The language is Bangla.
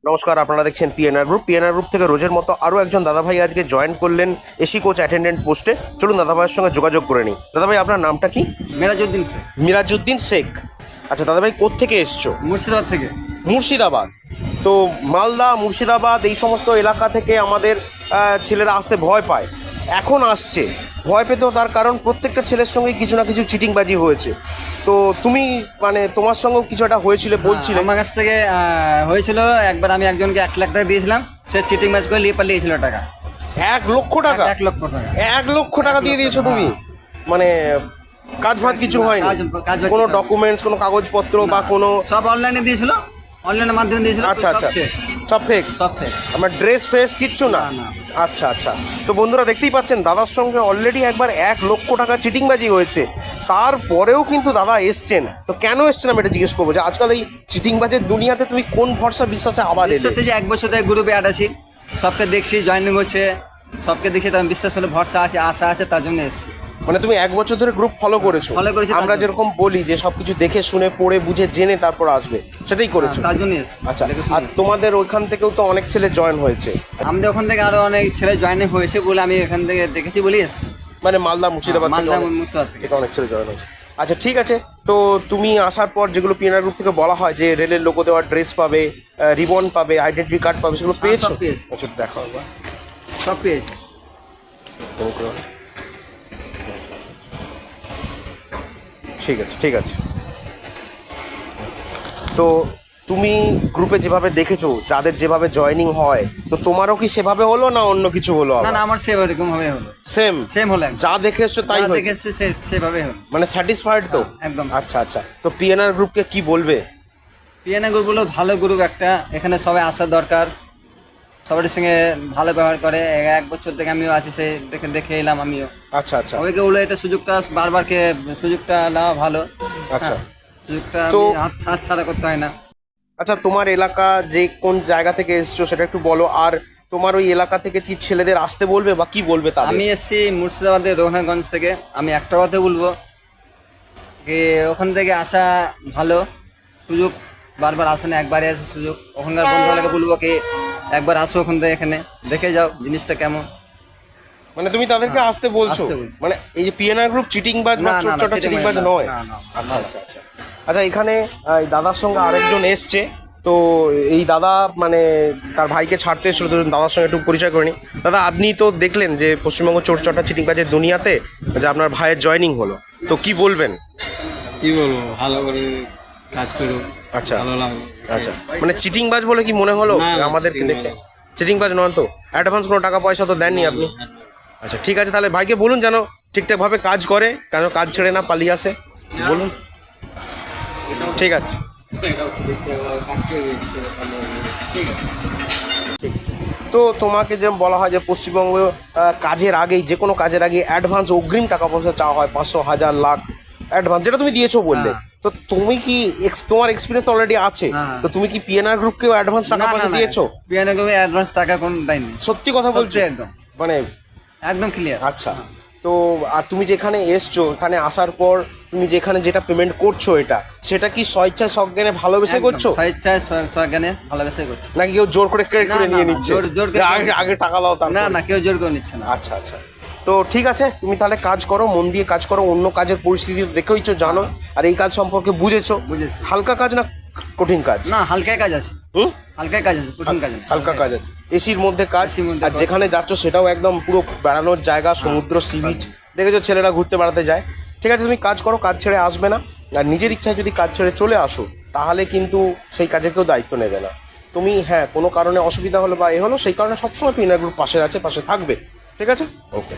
নমস্কার, আপনারা দেখছেন পিএনআর গ্রুপ থেকে রোজের মতো আরও একজন দাদাভাই আজকে জয়েন করলেন এসি কোচ অ্যাটেন্ডেন্ট পোস্টে। চলুন দাদাভাইয়ের সঙ্গে যোগাযোগ করে নিই। দাদাভাই, আপনার নামটা কি? মেরাজউদ্দিন স্যার, মিরাজউদ্দিন শেখ। আচ্ছা দাদাভাই, কোত্থেকে এসছো? মুর্শিদাবাদ থেকে। মুর্শিদাবাদ। তো মালদা, মুর্শিদাবাদ এই সমস্ত এলাকা থেকে আমাদের ছেলেরা আসতে ভয় পায়, এখন আসছে। ভয় পেত তার কারণ প্রত্যেকটা ছেলের সঙ্গেই কিছু না কিছু চিটিংবাজি হয়েছে। তো তুমি মানে তোমার সঙ্গেও কিছু একটা হয়েছিল বলছিলে। আমার কাছ থেকে হয়েছিল একবার, আমি একজনকে 1 লাখ টাকা দিয়েছিলাম, সে চিটিং ম্যাচ করে নিয়ে পালিয়েছিল টাকা। 1 লক্ষ টাকা? 1 লক্ষ টাকা। 1 লক্ষ টাকা দিয়ে দিয়েছো তুমি? মানে কাজ ফাজ কিছু হয়নি? কাজ কোনো ডকুমেন্টস, কোনো কাগজপত্র বা কোনো? সব অনলাইনে দিয়েছিল, অনলাইনের মাধ্যমে দিয়েছিল। আচ্ছা আচ্ছা, সব ফেক? সব ফেক। আমার ড্রেস ফ্রেস কিচ্ছু না? না। আচ্ছা আচ্ছা। তো বন্ধুরা দেখতেই পাচ্ছেন দাদার সঙ্গে অলরেডি একবার 1 লক্ষ টাকা চিটিংবাজি হয়েছে, তারপরেও কিন্তু দাদা এসছেন। তো কেন এসছেন আমি এটা জিজ্ঞেস করবো, যে আজকাল এই চিটিংবাজের দুনিয়াতে তুমি কোন ভরসা বিশ্বাসে আবার এলে? বিশ্বাসে যে 1 বছর থেকে গ্রুপে অ্যাড আছি, সবকে দেখছি জয়েনিং হচ্ছে, সবকে দেখছি, তার বিশ্বাস হলে ভরসা আছে, আশা আছে, তার জন্য এসছি। মানে তুমি 1 বছর ধরে গ্রুপ ফলো করেছো? ফলো করেছি। আমরা যেরকম বলি যে সবকিছু দেখে শুনে পড়ে বুঝে জেনে তারপর আসবে, সেটাই করেছো? তার জন্য এসছি। আচ্ছা। আর তোমাদের ওইখান থেকেও তো অনেক ছেলে জয়েন হয়েছে? আমাদের ওখান থেকে আরো অনেক ছেলে জয়েনিং হয়েছে বলে আমি এখান থেকে দেখেছি বলে এসছি। মানে মালদা, মুর্শিদাবাদ মালদা, মুর্শিদাবাদ থেকে থেকে অনেক ছেলে জয়েন হয়েছে। আচ্ছা ঠিক আছে। তো তুমি আসার পর যেগুলো পিএনআর গ্রুপ থেকে বলা হয় যে রেলের লোগো দেওয়া ড্রেস পাবে, রিবন পাবে, আইডেন্টি কার্ড পাবে, সেগুলো পেয়েছো? সব পেয়েছি। আচ্ছা দেখো একবার। সব পেয়েছি। ঠিক আছে ঠিক আছে। তো তুমি গ্রুপে যেভাবে দেখেছো যাদের যেভাবে জয়েনিং হয়, তো তোমারও কি সেভাবে হলো না অন্য কিছু হলো? না না, আমার সেম এরকম ভাবে হলো। সেম সেম হলো একদম। যা দেখে এসছো তাই হয়েছে? দেখেছি সেভাবে হলো। মানে স্যাটিসফাইড তো? একদম। আচ্ছা আচ্ছা। তো পিএনআর গ্রুপকে কি বলবে? পিএনএ গ্রুপগুলো ভালো গ্রুপ একটা, এখানে সবাই আসার দরকার, সবার সঙ্গে ভালো ব্যবহার করে। 1 বছর থেকে আমিও আছি, সে দেখে এলাম আমিও। আচ্ছা আচ্ছা। সবাইকে বলে এটা সুযোগটা বারবার সুযোগটা নেওয়া ভালো। আচ্ছা। সুযোগটা তো হাত ছাড়া করতে হয় না। আচ্ছা, তোমার এলাকা যে কোন জায়গা থেকে এসছো সেটা একটু বলো। আর তোমার ওই এলাকা থেকে কি ছেলেদের আসতে বলবে বা কি বলবে তাদের? আমি এসেছি মুর্শিদাবাদের রঘুনাথগঞ্জ থেকে। আমি একটা কথা বলবো, যে ওখান থেকে আসা ভালো, সুযোগ বারবার আসে না, একবারে আসে সুযোগ। ওখানকার বন্ধুগুলোকে বলবো কি একবার আসো ওখান থেকে, এখানে দেখে যাও জিনিসটা কেমন। মানে তুমি তাদেরকে আসতে বলছো? আসতে বলছি। মানে এই যে পিএনআর গ্রুপ চিটিংবাজ বা চোরচটা চিটিংবাজ নয়? আচ্ছা আচ্ছা আচ্ছা। আচ্ছা, এখানে এই দাদার সঙ্গে আরেকজন এসছে। তো এই দাদা মানে তার ভাইকে ছাড়তে এসেছিল, তো দাদার সঙ্গে একটু পরিচয় করে নি। দাদা, আপনি তো দেখলেন যে পশ্চিমবঙ্গ চোরচটা চিটিংবাজের দুনিয়াতে যে আপনার ভাইয়ের জয়েনিং হলো, তো কি বলবেন? কি বলবো, ভালো করে কাজ করো। আচ্ছা ভালো লাগলো। আচ্ছা। মানে চিটিংবাজ বলে কি মনে হলো না, না, আমাদেরকে চিটিংবাজ দেখে? চিটিংবাজ নন তো? অ্যাডভান্স কোনো টাকা পয়সা তো দেননি আপনি? আচ্ছা ঠিক আছে, তাহলে ভাইকে বলুন যেন ঠিকঠাকভাবে কাজ করে, কেন কাজ ছেড়ে না পালিয়ে আসে, বলুন। ঠিক আছে ঠিক। তো তোমাকে যে বলা হয় যে পশ্চিমবঙ্গ কাজের আগেই, যে কোনো কাজের আগে অ্যাডভান্স অগ্রিম টাকা পয়সা চাওয়া হয়, 500, 1000, লাখ অ্যাডভান্স, যেটা তুমি দিয়েছো বললে। তো তুমি কি তোমার এক্সপিরিয়েন্স অলরেডি আছে, হ্যাঁ। তো তুমি কি পিএনআর গ্রুপকেও অ্যাডভান্স টাকা পয়সা দিয়েছো? পিএনএ গ্রুপে অ্যাডভান্স টাকা কোন দেয়নি। সত্যি কথা বলছো? সত্যি একদম, মানে একদম ক্লিয়ার। আচ্ছা। তো আর তুমি যেখানে এসছো, এখানে আসার পর তুমি যেখানে যেটা পেমেন্ট করছো, এটা সেটা কি স্বেচ্ছায় সজ্ঞানে ভালোবেসে করছো, স্বেচ্ছায় সজ্ঞানে ভালোবেসে করছে? নাকি কেউ জোর করে ক্রেডিট করে না, নিয়ে না, নিচ্ছে? জোর করে আগে আগে টাকা দাও তারপর? না না, কেউ জোর করে নিচ্ছে না। আচ্ছা আচ্ছা। তো ঠিক আছে, তুমি তাহলে কাজ করো, মন দিয়ে কাজ করো। অন্য কাজের পরিস্থিতি তো দেখেইছো, জানো, আর এই কাজ সম্পর্কে বুঝেছো। বুঝেছি। হালকা কাজ না কঠিন কাজ? না, হালকাই কাজ আছে। হুম, হালকাই কাজ আছে, কঠিন কাজ না। হালকা কাজ আছে, এসির মধ্যে কাজ। এসির মধ্যে আর কাজ। যেখানে যাচ্ছ সেটাও একদম পুরো বেড়ানোর জায়গা, সমুদ্র, সি বিচ, দেখেছো ছেলেরা ঘুরতে বেড়াতে যায়। ঠিক আছে, তুমি কাজ করো, কাজ ছেড়ে আসবে না। আর নিজের ইচ্ছায় যদি কাজ ছেড়ে চলে আসো, তাহলে কিন্তু সেই কাজের কেউ দায়িত্ব নেবে না। তুমি হ্যাঁ কোনো কারণে অসুবিধা হলো বা এ হলো, সেই কারণে সবসময় পিএনআর গ্রুপ পাশে আছে, পাশে থাকবে। ঠিক আছে, ওকে।